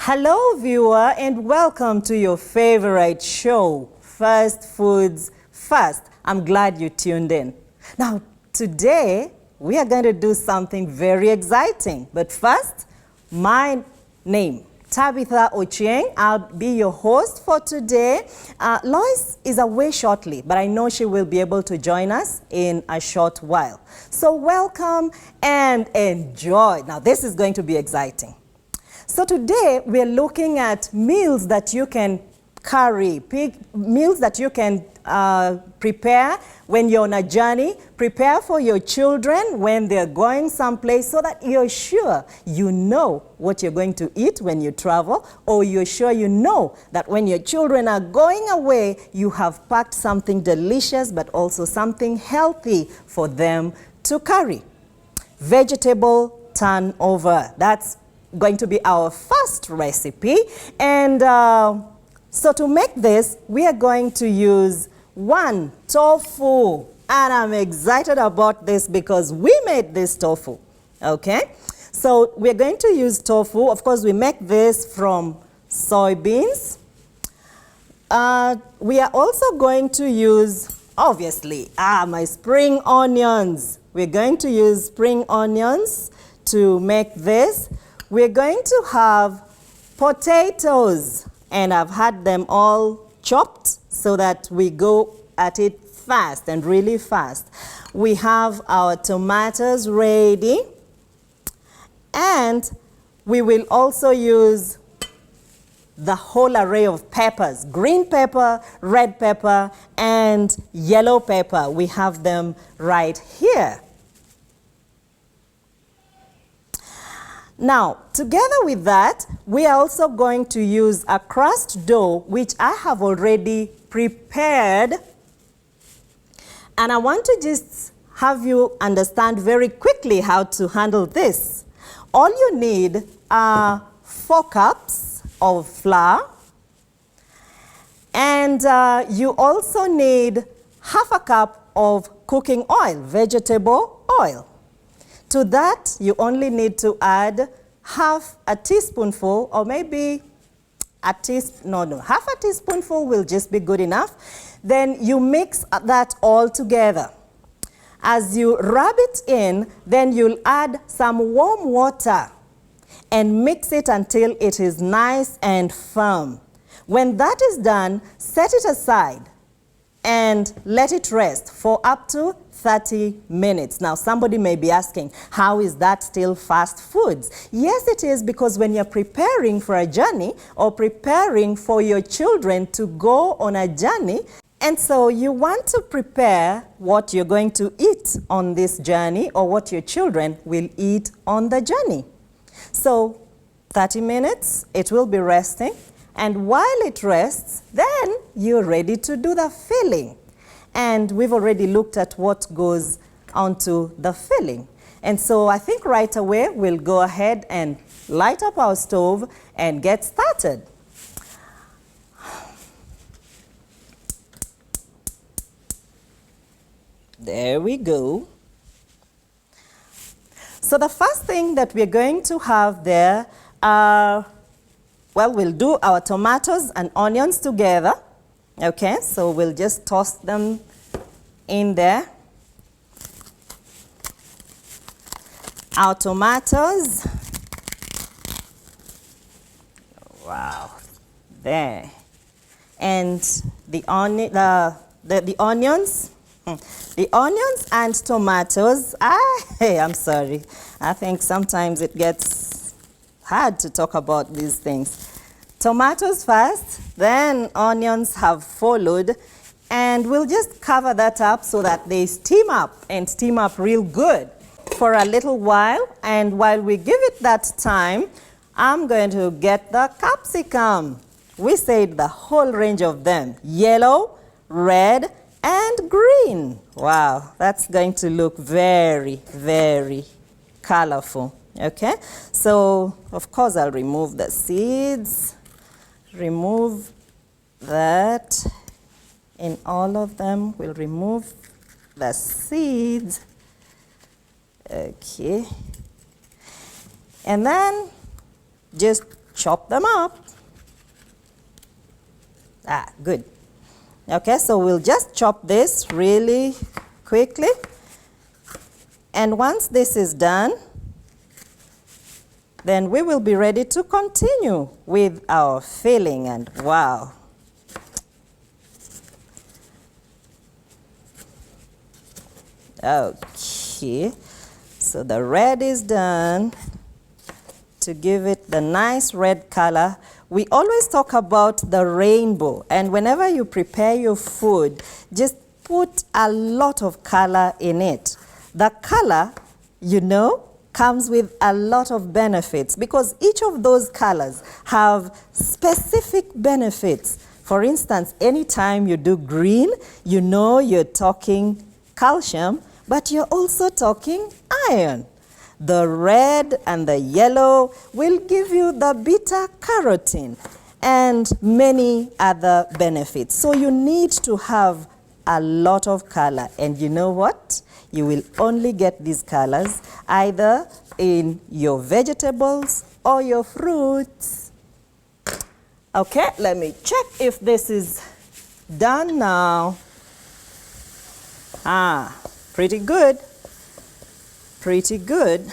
Hello, viewer, and welcome to your favorite show, First Foods First. I'm glad you tuned in. Now, today, we are going to do something very exciting. But first, my name, Tabitha Ochieng. I'll be your host for today. Lois is away shortly, but I know she will be able to join us in a short while. So welcome and enjoy. Now, this is going to be exciting. So today, we're looking at meals that you can carry, meals that you can prepare when you're on a journey, prepare for your children when they're going someplace so that you're sure you know what you're going to eat when you travel, or you're sure you know that when your children are going away, you have packed something delicious but also something healthy for them to carry. Vegetable turnover. That's going to be our first recipe. And so to make this, we are going to use one tofu. And I'm excited about this because we made this tofu, okay? So we're going to use tofu. Of course, we make this from soybeans. We are also going to use, obviously, my spring onions. We're going to use spring onions to make this. We're going to have potatoes, and I've had them all chopped so that we go at it fast and really fast. We have our tomatoes ready, and we will also use the whole array of peppers: green pepper, red pepper, and yellow pepper. We have them right here. Now, together with that, we are also going to use a crust dough, which I have already prepared. And I want to just have you understand very quickly how to handle this. All you need are 4 cups of flour. And you also need half a cup of cooking oil, vegetable oil. To that, you only need to add half a teaspoonful, or maybe half a teaspoonful will just be good enough. Then you mix that all together. As you rub it in, then you'll add some warm water and mix it until it is nice and firm. When that is done, set it aside and let it rest for up to 30 minutes. Now, somebody may be asking, how is that still fast foods? Yes, it is, because when you're preparing for a journey or preparing for your children to go on a journey, and so you want to prepare what you're going to eat on this journey or what your children will eat on the journey. So 30 minutes, it will be resting. And while it rests, then you're ready to do the filling. And we've already looked at what goes onto the filling. And so I think right away we'll go ahead and light up our stove and get started. There we go. So the first thing that we're going to have there are, well, we'll do our tomatoes and onions together. Okay, so we'll just toss them in there. Our tomatoes. Wow, there. And the onions. The onions and tomatoes. I'm sorry. I think sometimes it gets hard to talk about these things. Tomatoes first, then onions have followed, and we'll just cover that up so that they steam up and steam up real good for a little while. And while we give it that time, I'm going to get the capsicum. We said the whole range of them: yellow, red, and green. Wow, that's going to look very, very colorful. Okay, so of course I'll remove the seeds. Remove that in all of them. We'll remove the seeds. Okay. And then just chop them up. Good. Okay, so we'll just chop this really quickly. And once this is done, then we will be ready to continue with our filling. And wow. Okay, so the red is done to give it the nice red color. We always talk about the rainbow, and whenever you prepare your food, just put a lot of color in it. The color, you know, comes with a lot of benefits because each of those colors have specific benefits. For instance, anytime you do green, you know you're talking calcium, but you're also talking iron. The red and the yellow will give you the beta carotene and many other benefits. So you need to have a lot of color. And you know what? You will only get these colors either in your vegetables or your fruits. Okay, let me check if this is done now. Pretty good. Pretty good.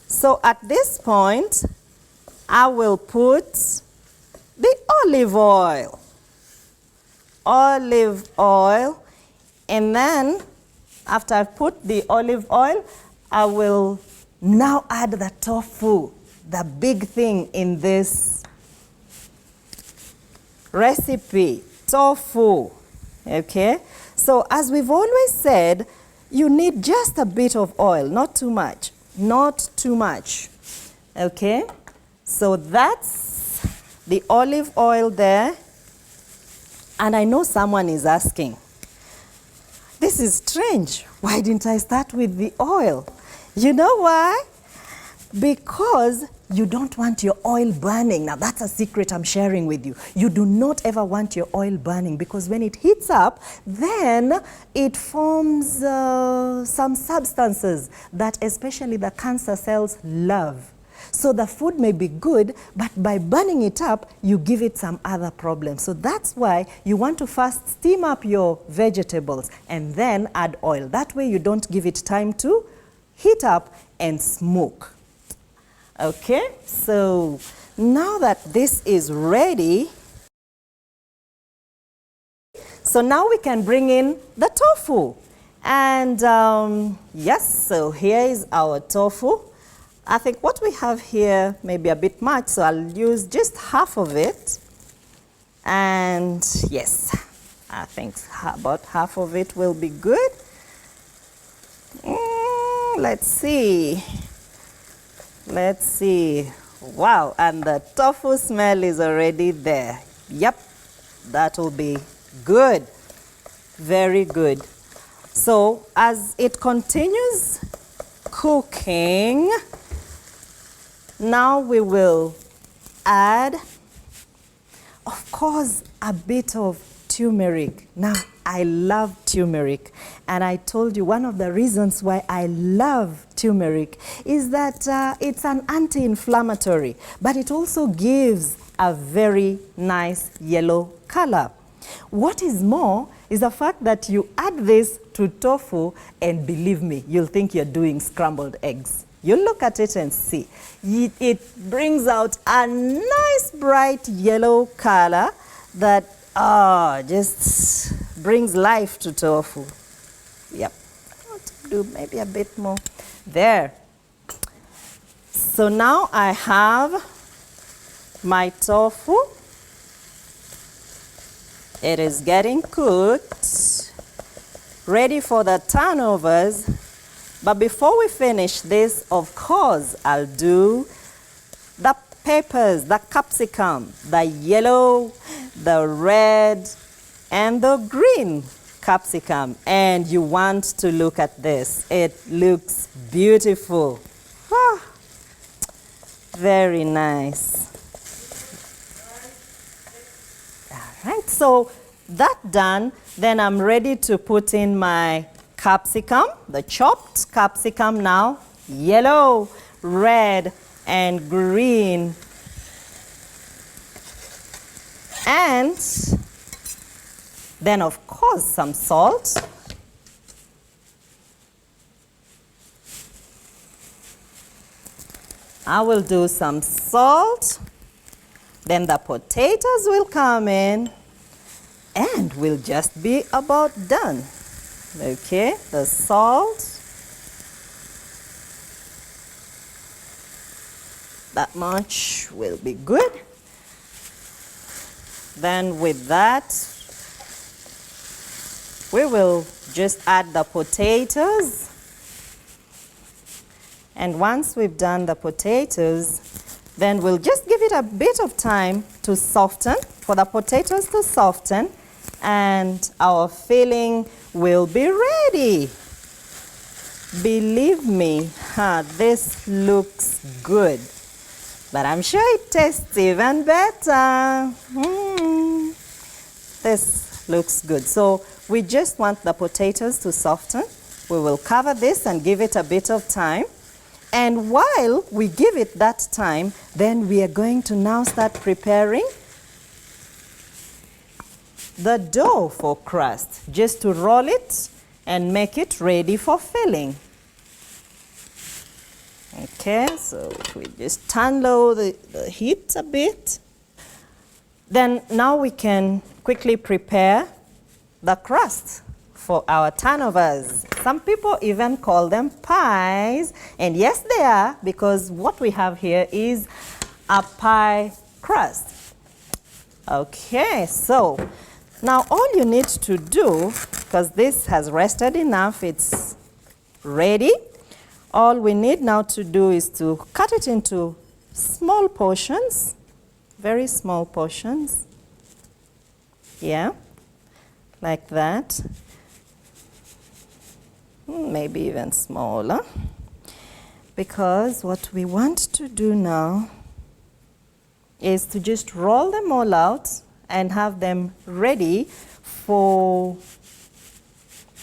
So at this point, I will put the olive oil. Olive oil. And then after I've put the olive oil, I will now add the tofu, the big thing in this recipe, tofu. Okay? So as we've always said, you need just a bit of oil, not too much, not too much. Okay? So that's the olive oil there. And I know someone is asking, this is strange. Why didn't I start with the oil? You know why? Because you don't want your oil burning. Now that's a secret I'm sharing with you. You do not ever want your oil burning because when it heats up, then it forms some substances that especially the cancer cells love. So the food may be good, but by burning it up, you give it some other problems. So that's why you want to first steam up your vegetables and then add oil. That way you don't give it time to heat up and smoke. Okay, so now that this is ready, so now we can bring in the tofu. And yes, so here is our tofu. I think what we have here may be a bit much, so I'll use just half of it. And yes, I think about half of it will be good. Let's see. Let's see. Wow, and the tofu smell is already there. Yep, that will be good. Very good. So as it continues cooking, now we will add, of course, a bit of turmeric. Now, I love turmeric, and I told you one of the reasons why I love turmeric is that it's an anti-inflammatory, but it also gives a very nice yellow color. What is more is the fact that you add this to tofu, and believe me, you'll think you're doing scrambled eggs. You look at it and see. It brings out a nice bright yellow color that just brings life to tofu. Yep. I want to do maybe a bit more. There. So now I have my tofu. It is getting cooked, ready for the turnovers. But before we finish this, of course, I'll do the peppers, the capsicum, the yellow, the red, and the green capsicum. And you want to look at this. It looks beautiful. Very nice. All right, so that done, then I'm ready to put in my capsicum, the chopped capsicum now, yellow, red, and green. And then, of course, some salt. I will do some salt. Then the potatoes will come in and we'll just be about done. Okay, the salt. That much will be good. Then with that, we will just add the potatoes. And once we've done the potatoes, then we'll just give it a bit of time to soften, for the potatoes to soften, and our filling will be ready. Believe me, this looks good. But I'm sure it tastes even better. This looks good. So we just want the potatoes to soften. We will cover this and give it a bit of time. And while we give it that time, then we are going to now start preparing the dough for crust, just to roll it and make it ready for filling. Okay, so we just turn low the heat a bit. Then now we can quickly prepare the crust for our turnovers. Some people even call them pies, and yes they are, because what we have here is a pie crust. Okay, so now all you need to do, because this has rested enough, it's ready. All we need now to do is to cut it into small portions, very small portions. Yeah, like that. Maybe even smaller. Because what we want to do now is to just roll them all out and have them ready for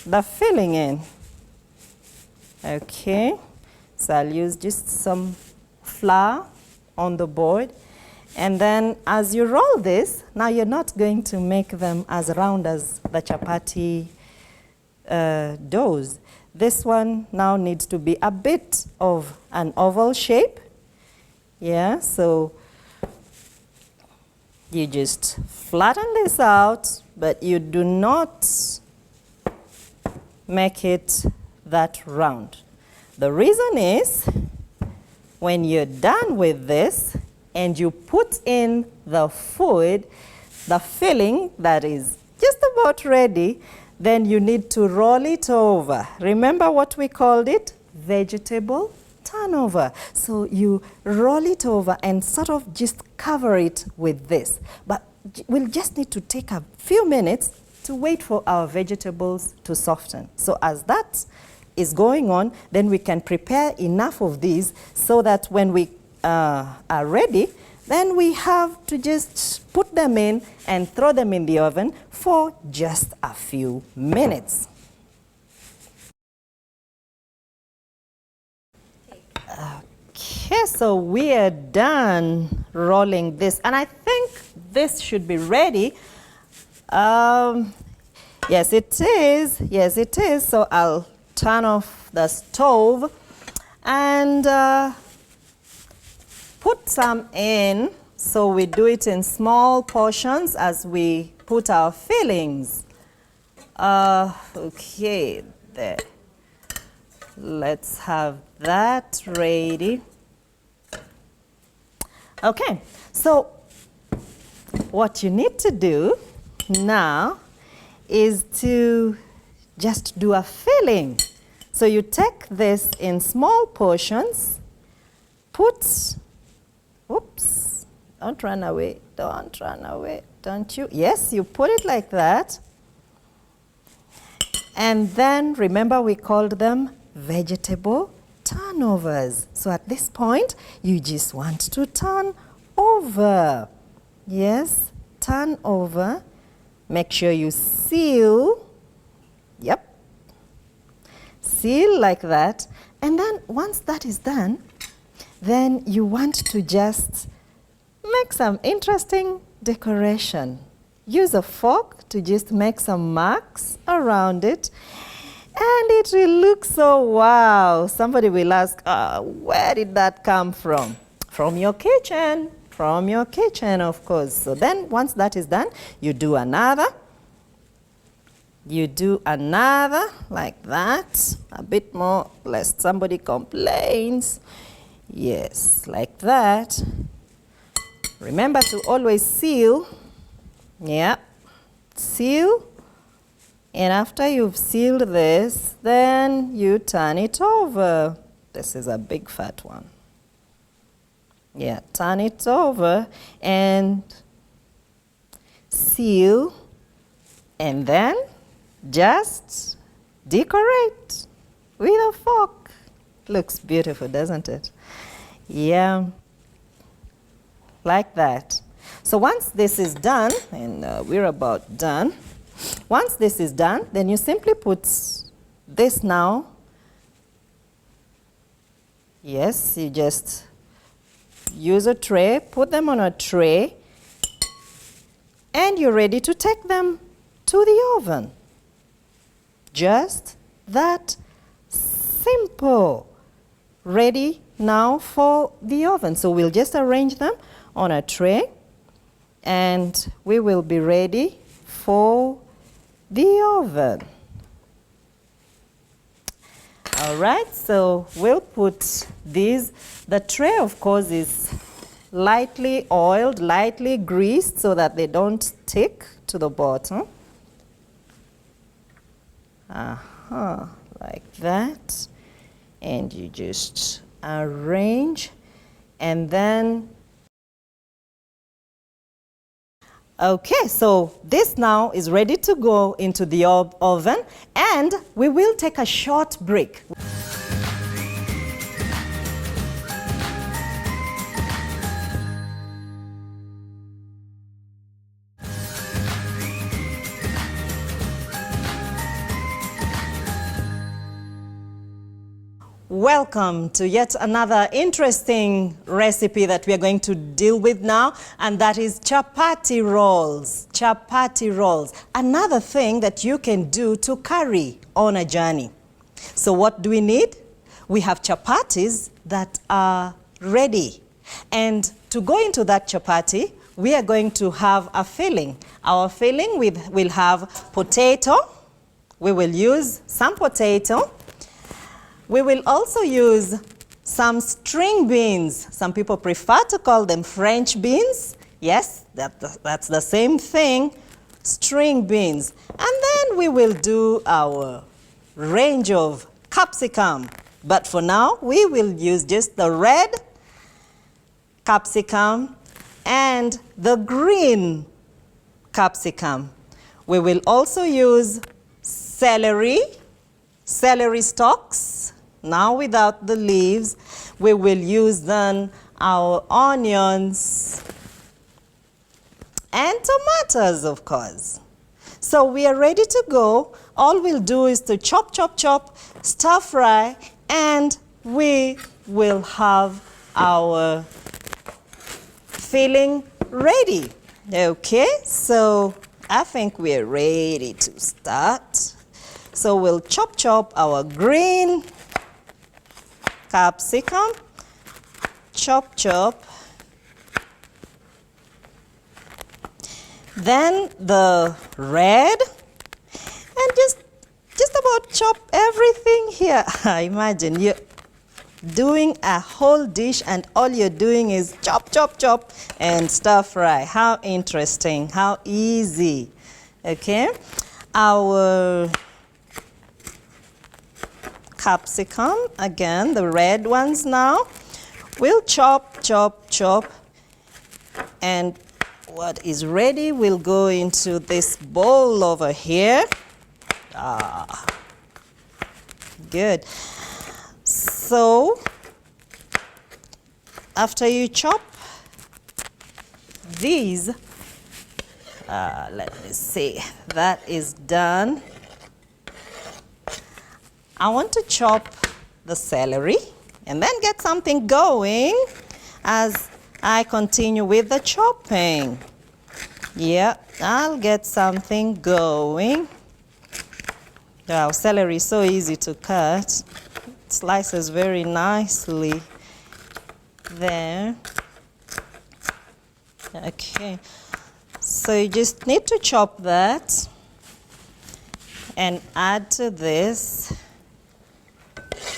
the filling in. Okay, so I'll use just some flour on the board, and then as you roll this, now you're not going to make them as round as the chapati doughs. This one now needs to be a bit of an oval shape. Yeah, so you just flatten this out, but you do not make it that round. The reason is, when you're done with this and you put in the food, the filling that is just about ready, then you need to roll it over. Remember what we called it? Vegetable turnover. So you roll it over and sort of just cover it with this. But we'll just need to take a few minutes to wait for our vegetables to soften. So as that is going on, then we can prepare enough of these so that when we are ready, then we have to just put them in and throw them in the oven for just a few minutes. Okay, so we are done rolling this, and I think this should be ready. Yes, it is. Yes, it is. So I'll turn off the stove and put some in. So we do it in small portions as we put our fillings. Okay, there. Let's have that ready. Okay, so what you need to do now is to just do a filling. So you take this in small portions, put, oops, don't run away, don't you? Yes, you put it like that. And then remember we called them vegetable turnovers. So at this point, you just want to turn over. Yes, turn over. Make sure you seal. Yep. Seal like that. And then once that is done, then you want to just make some interesting decoration. Use a fork to just make some marks around it, and it will look so wow. Somebody will ask, where did that come from? From your kitchen. From your kitchen, of course. So then once that is done, you do another. You do another like that. A bit more, lest somebody complains. Yes, like that. Remember to always seal. Yeah, seal. And after you've sealed this, then you turn it over. This is a big fat one. Yeah, turn it over and seal, and then just decorate with a fork. Looks beautiful, doesn't it? Yeah, like that. So once this is done, and we're about done, once this is done, then you simply put this now. Yes, you just use a tray, put them on a tray, and you're ready to take them to the oven. Just that simple. Ready now for the oven. So we'll just arrange them on a tray, and we will be ready for the oven. All right, so we'll put these. The tray, of course, is lightly oiled, lightly greased so that they don't stick to the bottom. Like that. And you just arrange, and then okay, so this now is ready to go into the oven, and we will take a short break. Welcome to yet another interesting recipe that we are going to deal with now, and that is chapati rolls. Chapati rolls, another thing that you can do to carry on a journey. So what do we need? We have chapatis that are ready. And to go into that chapati, we are going to have a filling. Our filling will have potato. We will use some potato. We will also use some string beans. Some people prefer to call them French beans. Yes, that's the same thing, string beans. And then we will do our range of capsicum. But for now, we will use just the red capsicum and the green capsicum. We will also use celery stalks. Now without the leaves. We will use then our onions and tomatoes, of course. So we are ready to go. All we'll do is to chop, stir fry, and we will have our filling ready. Okay, so I think we're ready to start. So we'll chop our green capsicum, chop. Then the red, and just about chop everything here. Imagine you're doing a whole dish and all you're doing is chop and stir fry. How interesting, how easy. Okay, our capsicum, again, the red ones now. We'll chop, and what is ready will go into this bowl over here. Good. So, after you chop these, let me see, that is done. I want to chop the celery, and then get something going as I continue with the chopping. Yeah, I'll get something going. Wow, celery is so easy to cut. It slices very nicely there. Okay, so you just need to chop that and add to this.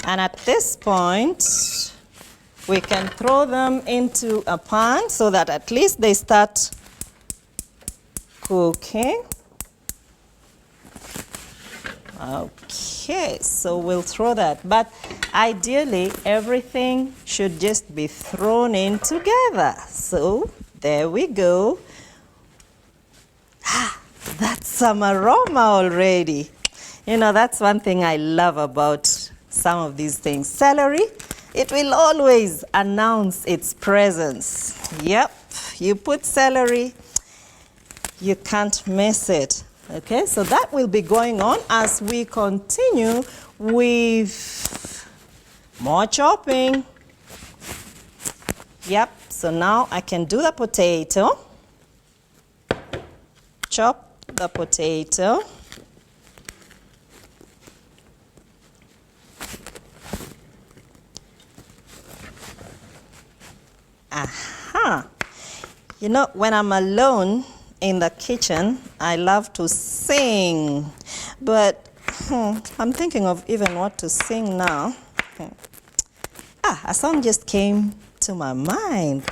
And at this point, we can throw them into a pan so that at least they start cooking. Okay, so we'll throw that. But ideally, everything should just be thrown in together. So there we go. That's some aroma already. You know, that's one thing I love about some of these things. Celery, it will always announce its presence. Yep, you put celery, you can't miss it. Okay, so that will be going on as we continue with more chopping. Yep, so now I can do the potato. Chop the potato. Aha! You know, when I'm alone in the kitchen, I love to sing. But I'm thinking of even what to sing now. A song just came to my mind.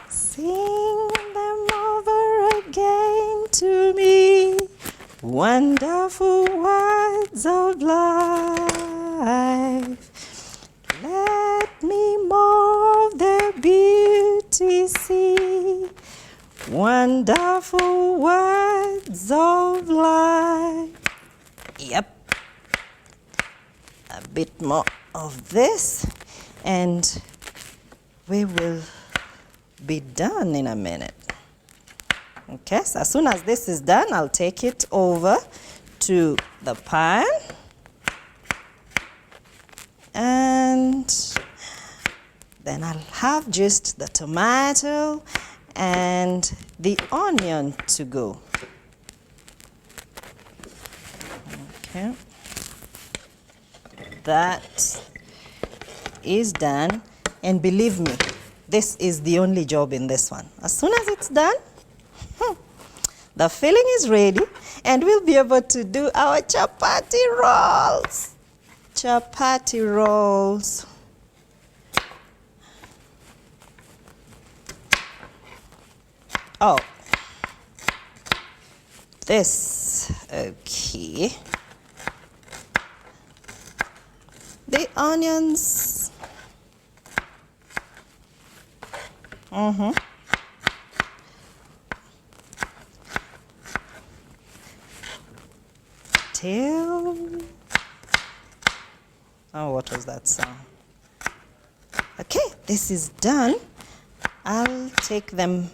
Sing them over again to me, wonderful words of life. Let me more of their beauty see, wonderful words of life. Yep. A bit more of this, and we will be done in a minute. Okay, so as soon as this is done, I'll take it over to the pan. And then I'll have just the tomato and the onion to go. Okay. That is done. And believe me, this is the only job in this one. As soon as it's done, the filling is ready, and we'll be able to do our chapati rolls. Chapati rolls. Oh, this, okay. The onions. Oh, what was that sound? Okay, this is done. I'll take them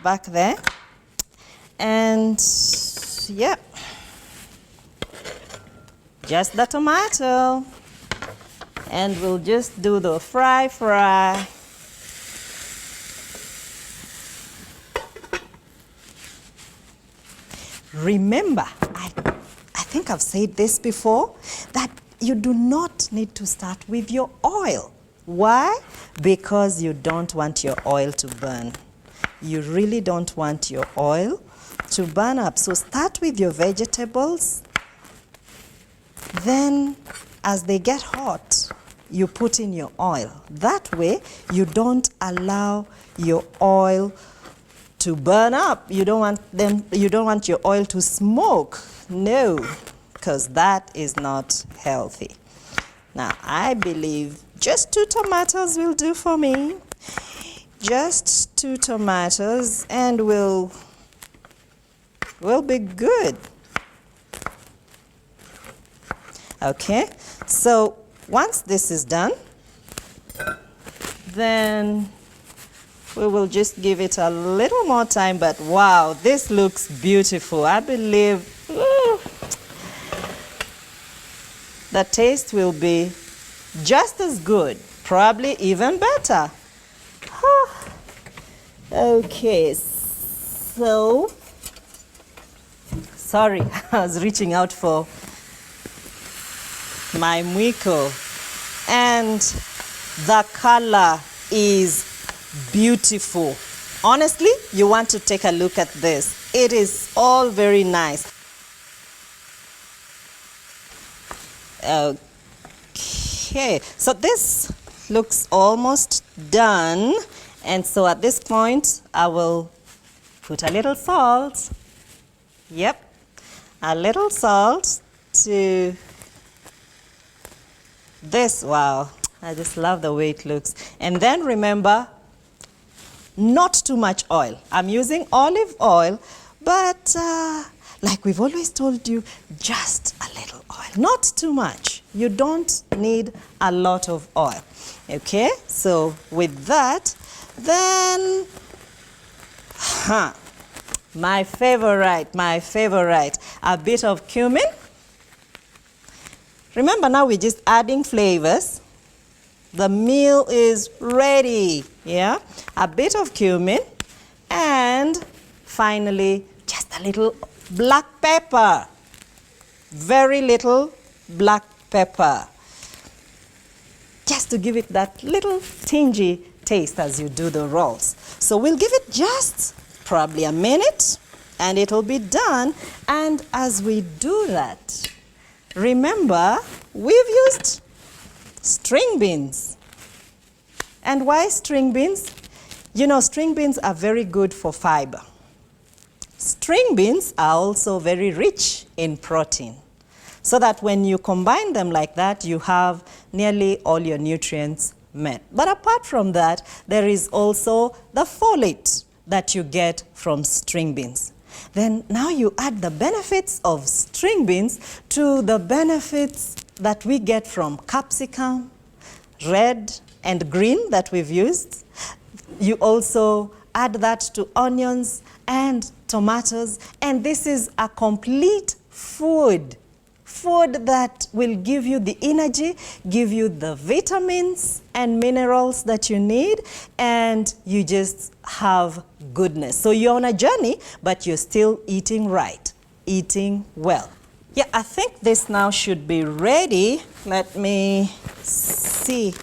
back there. And yeah, just the tomato. And we'll just do the fry. Remember, I think I've said this before, that you do not need to start with your oil. Why? Because you don't want your oil to burn. You really don't want your oil to burn up. So start with your vegetables. Then, as they get hot, you put in your oil. That way, you don't allow your oil to burn up. You don't want your oil to smoke. No, because that is not healthy. Now, I believe just 2 tomatoes will do for me. Just 2 tomatoes, and we'll be good. Okay, so once this is done, then we will just give it a little more time. But wow, this looks beautiful. I believe the taste will be just as good probably even better. Okay, so, sorry, I was reaching out for my mwiko, and the color is beautiful. Honestly, you want to take a look at this. It is all very nice. Okay, so this looks almost done, and so at this point I will put a little salt. Yep, a little salt to this. Wow, I just love the way it looks. And then remember, not too much oil. I'm using olive oil, but like we've always told you, just a little oil, not too much. You don't need a lot of oil. Okay, so with that, then, my favorite, a bit of cumin. Remember, now we're just adding flavors. The meal is ready, yeah? A bit of cumin, and finally, just a little black pepper. Very little black pepper. Just to give it that little tingy taste as you do the rolls. So we'll give it just probably a minute, and it'll be done. And as we do that, remember, we've used string beans. And why string beans? You know, string beans are very good for fiber. String beans are also very rich in protein, so that when you combine them like that, you have nearly all your nutrients met. But apart from that, there is also the folate that you get from string beans. Then now you add the benefits of string beans to the benefits that we get from capsicum, red and green that we've used. You also add that to onions and tomatoes, and this is a complete food that will give you the energy, give you the vitamins and minerals that you need, and you just have goodness. So you're on a journey, but you're still eating right, eating well. Yeah, I think this now should be ready. Let me see.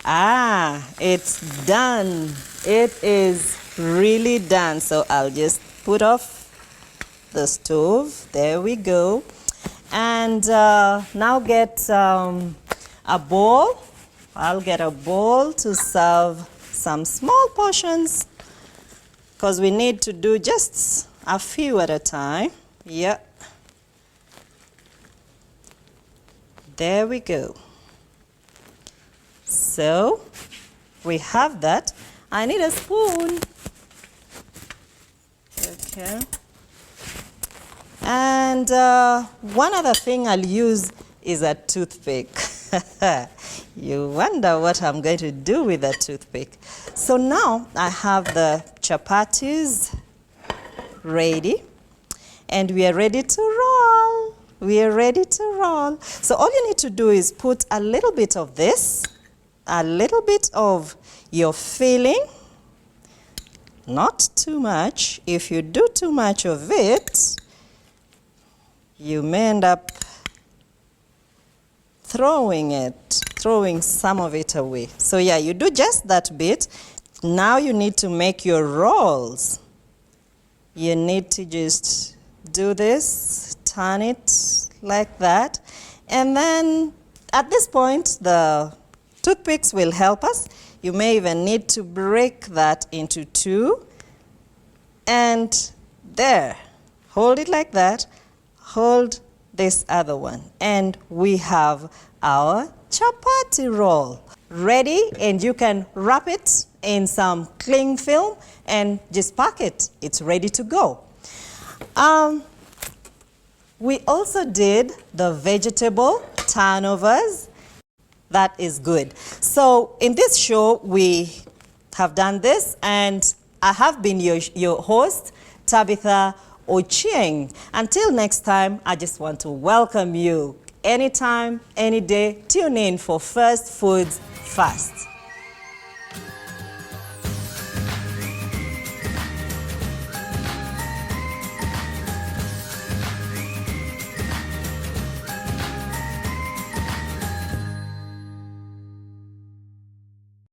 It's done. It is really done. So I'll just put off the stove. There we go. And now get a bowl. I'll get a bowl to serve some small portions, because we need to do just a few at a time. Yeah. There we go. So we have that. I need a spoon. Okay. And one other thing I'll use is a toothpick. You wonder what I'm going to do with a toothpick. So now I have the chapatis ready, and we are ready to roll. We are ready to roll. So all you need to do is put a little bit of this, a little bit of your filling, not too much. If you do too much of it, you may end up throwing some of it away. So yeah, you do just that bit. Now you need to make your rolls. You need to just do this, turn it like that. And then at this point, the toothpicks will help us. You may even need to break that into two. And there, hold it like that. Hold this other one. And we have our chapati roll ready, and you can wrap it in some cling film and just pack it. It's ready to go. We also did the vegetable turnovers. That is good. So in this show, we have done this, and I have been your host, Tabitha Ochieng. Until next time, I just want to welcome you anytime, any day. Tune in for First Foods Fast.